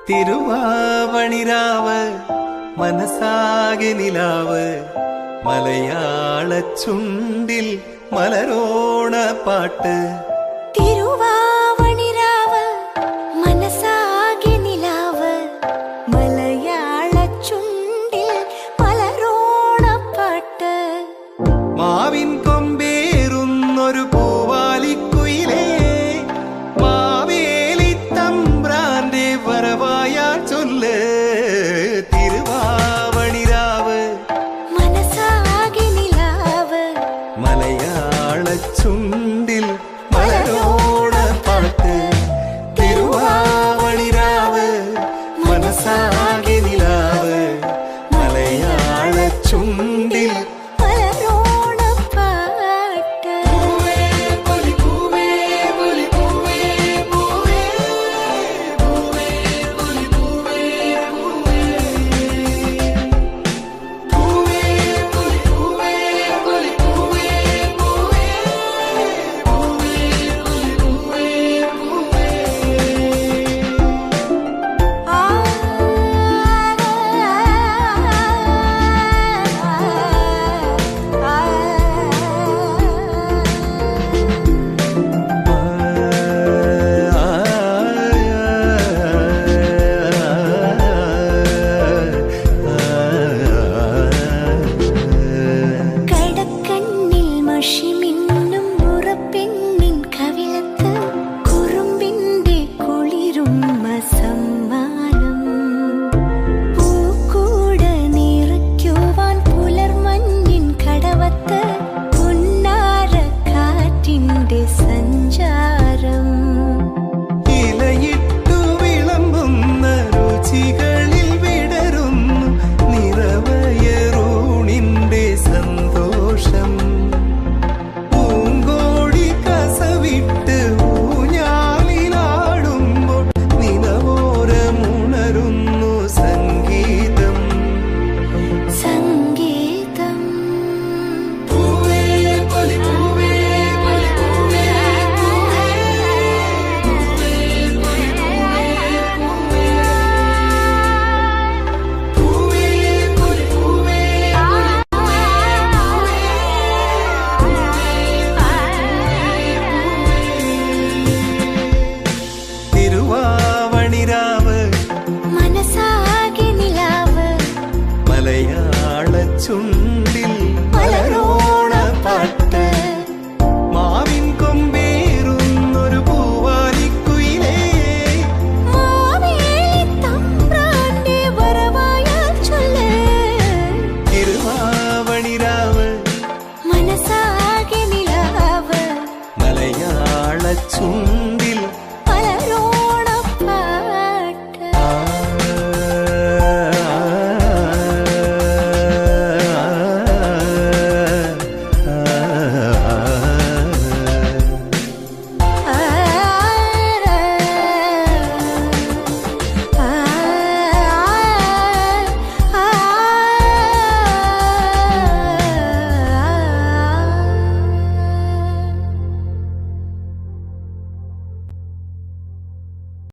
തിരുവാവണിരാവ് മനസാകെ നിലാവ് മലയാള ചുണ്ടിൽ മലരോണ പാട്ട്. തിരുവാവണിരാവ് മനസാകെ നിലാവ് മലയാള ചുണ്ടിൽ മലരോണ പാട്ട്. മാവിൻ കൊമ്പേറുന്നൊരു പൂവാലിക്കുയിലേ മാവേലി തമ്പ്രാന്റെ വരവായാ ചൊല്ല്. തിരുവാവണിരാവ് മനസാകെ നിലാവ് മലയാള ചുണ്ടിൽ മലരോണ പാട്ട്. തിരുവാവണിരാവ് മനസാകെ നിലാവ് മലയാള ചുണ്ടിൽ മലരോണ പാട്ട്. മനസാകെ നിലാവ് മലയാള ചുണ്ടിൽ